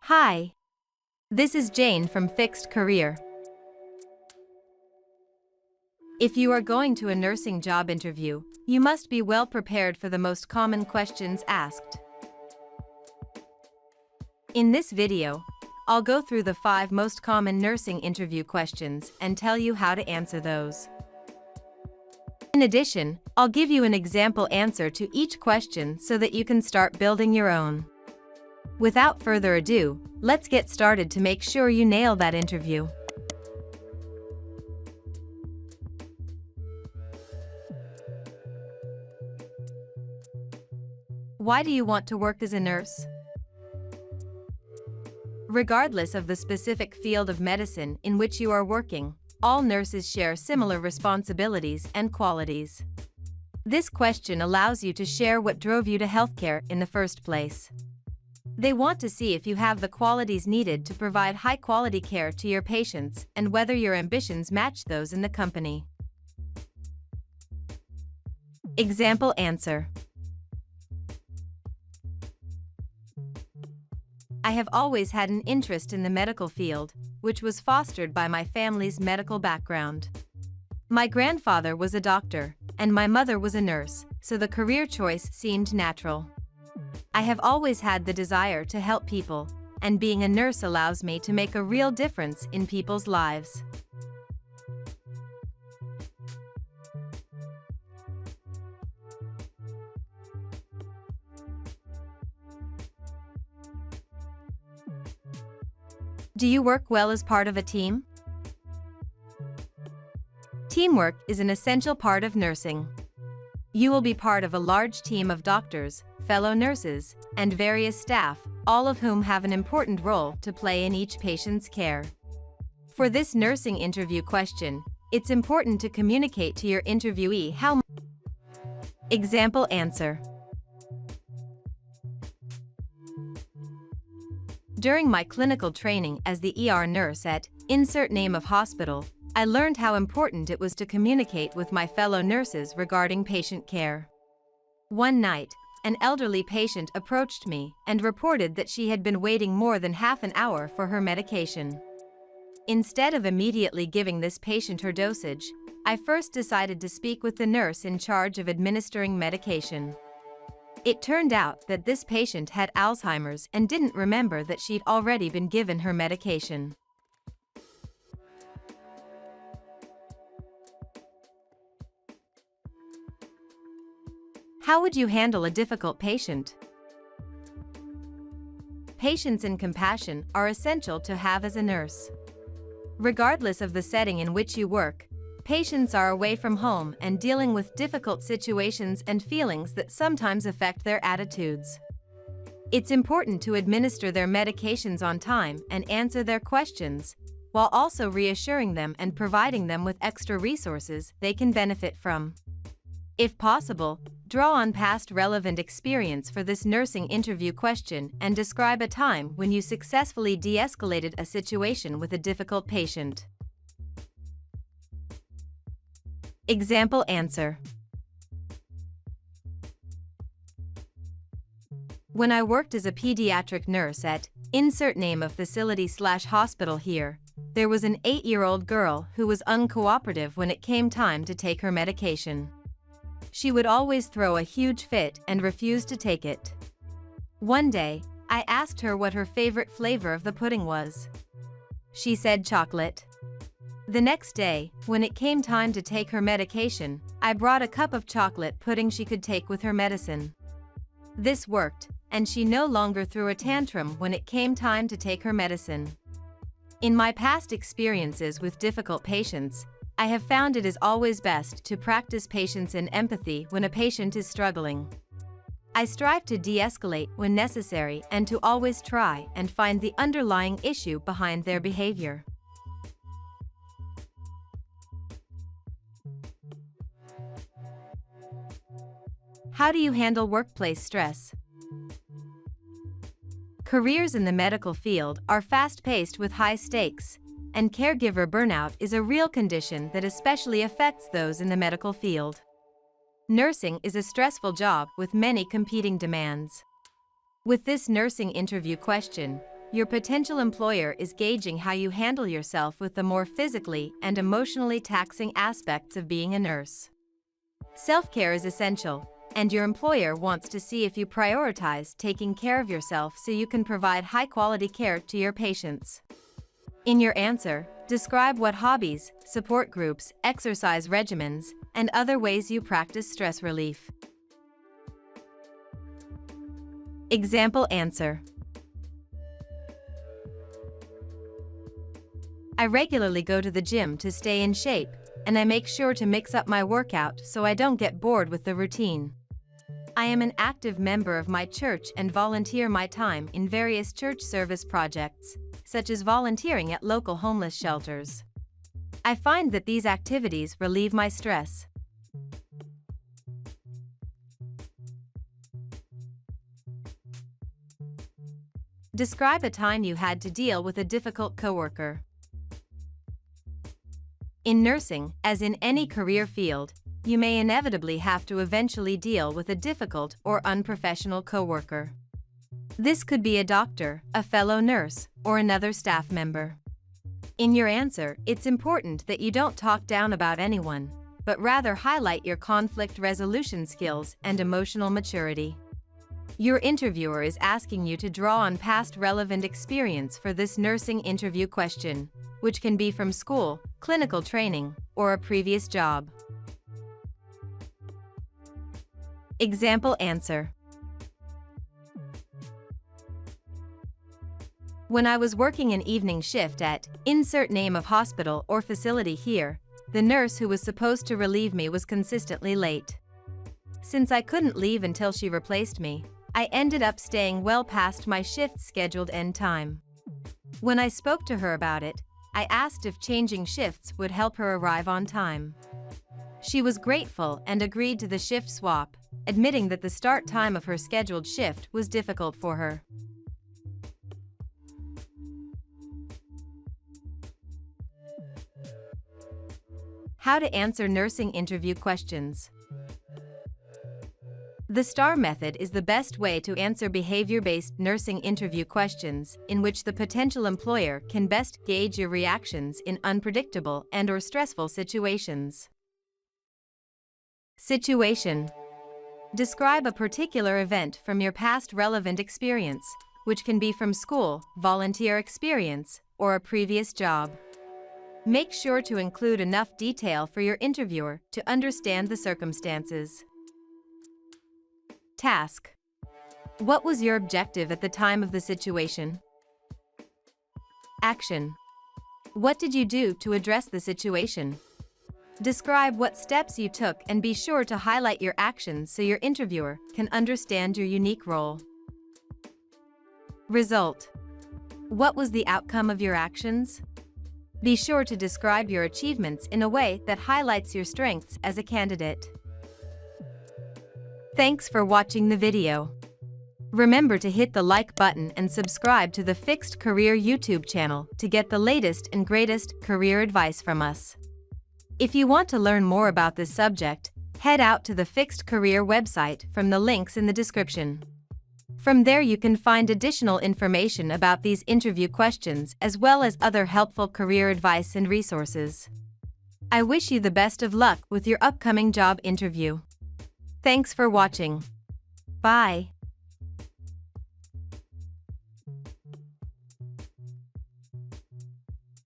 Hi, this is Jane from Fixed Career. If you are going to a nursing job interview, you must be well prepared for the most common questions asked. In this video, I'll go through the 5 most common nursing interview questions and tell you how to answer those. In addition, I'll give you an example answer to each question so that you can start building your own. Without further ado, let's get started to make sure you nail that interview. Why do you want to work as a nurse? Regardless of the specific field of medicine in which you are working, all nurses share similar responsibilities and qualities. This question allows you to share what drove you to healthcare in the first place. They want to see if you have the qualities needed to provide high-quality care to your patients and whether your ambitions match those in the company. Example answer. I have always had an interest in the medical field, which was fostered by my family's medical background. My grandfather was a doctor, and my mother was a nurse, so the career choice seemed natural. I have always had the desire to help people, and being a nurse allows me to make a real difference in people's lives. Do you work well as part of a team? Teamwork is an essential part of nursing. You will be part of a large team of doctors, fellow nurses, and various staff, all of whom have an important role to play in each patient's care. For this nursing interview question, it's important to communicate to your interviewee how. Example answer. During my clinical training as the ER nurse at insert name of hospital, I learned how important it was to communicate with my fellow nurses regarding patient care. One night, an elderly patient approached me and reported that she had been waiting more than half an hour for her medication. Instead of immediately giving this patient her dosage, I first decided to speak with the nurse in charge of administering medication. It turned out that this patient had Alzheimer's and didn't remember that she'd already been given her medication. How would you handle a difficult patient? Patience and compassion are essential to have as a nurse. Regardless of the setting in which you work, patients are away from home and dealing with difficult situations and feelings that sometimes affect their attitudes. It's important to administer their medications on time and answer their questions, while also reassuring them and providing them with extra resources they can benefit from. If possible, draw on past relevant experience for this nursing interview question and describe a time when you successfully de-escalated a situation with a difficult patient. Example answer. When I worked as a pediatric nurse at insert name of facility/hospital here, there was an 8-year-old girl who was uncooperative when it came time to take her medication. She would always throw a huge fit and refuse to take it. One day, I asked her what her favorite flavor of the pudding was. She said chocolate. The next day, when it came time to take her medication, I brought a cup of chocolate pudding she could take with her medicine. This worked, and she no longer threw a tantrum when it came time to take her medicine. In my past experiences with difficult patients, I have found it is always best to practice patience and empathy when a patient is struggling. I strive to de-escalate when necessary and to always try and find the underlying issue behind their behavior. How do you handle workplace stress? Careers in the medical field are fast-paced with high stakes, and caregiver burnout is a real condition that especially affects those in the medical field. Nursing is a stressful job with many competing demands. With this nursing interview question, Your potential employer is gauging how you handle yourself with the more physically and emotionally taxing aspects of being a nurse. Self-care is essential, and your employer wants to see if you prioritize taking care of yourself so you can provide high-quality care to your patients. In your answer, describe what hobbies, support groups, exercise regimens, and other ways you practice stress relief. Example answer. I regularly go to the gym to stay in shape, and I make sure to mix up my workout so I don't get bored with the routine. I am an active member of my church and volunteer my time in various church service projects, such as volunteering at local homeless shelters. I find that these activities relieve my stress. Describe a time you had to deal with a difficult coworker. In nursing, as in any career field, you may inevitably have to eventually deal with a difficult or unprofessional coworker. This could be a doctor, a fellow nurse, or another staff member. In your answer, it's important that you don't talk down about anyone, but rather highlight your conflict resolution skills and emotional maturity. Your interviewer is asking you to draw on past relevant experience for this nursing interview question, which can be from school, clinical training, or a previous job. Example answer. When I was working an evening shift at insert name of hospital or facility here, the nurse who was supposed to relieve me was consistently late. Since I couldn't leave until she replaced me, I ended up staying well past my shift's scheduled end time. When I spoke to her about it, I asked if changing shifts would help her arrive on time. She was grateful and agreed to the shift swap, admitting that the start time of her scheduled shift was difficult for her. How to answer nursing interview questions. The STAR method is the best way to answer behavior-based nursing interview questions in which the potential employer can best gauge your reactions in unpredictable and/or stressful situations. Situation. Describe a particular event from your past relevant experience, which can be from school, volunteer experience, or a previous job. Make sure to include enough detail for your interviewer to understand the circumstances. Task. What was your objective at the time of the situation? Action. What did you do to address the situation? Describe what steps you took and be sure to highlight your actions so your interviewer can understand your unique role. Result. What was the outcome of your actions? Be sure to describe your achievements in a way that highlights your strengths as a candidate. Thanks for watching the video. Remember to hit the like button and subscribe to the Fixed Career YouTube channel to get the latest and greatest career advice from us. If you want to learn more about this subject, head out to the Fixed Career website from the links in the description. From there you can find additional information about these interview questions as well as other helpful career advice and resources. I wish you the best of luck with your upcoming job interview. Thanks for watching. Bye.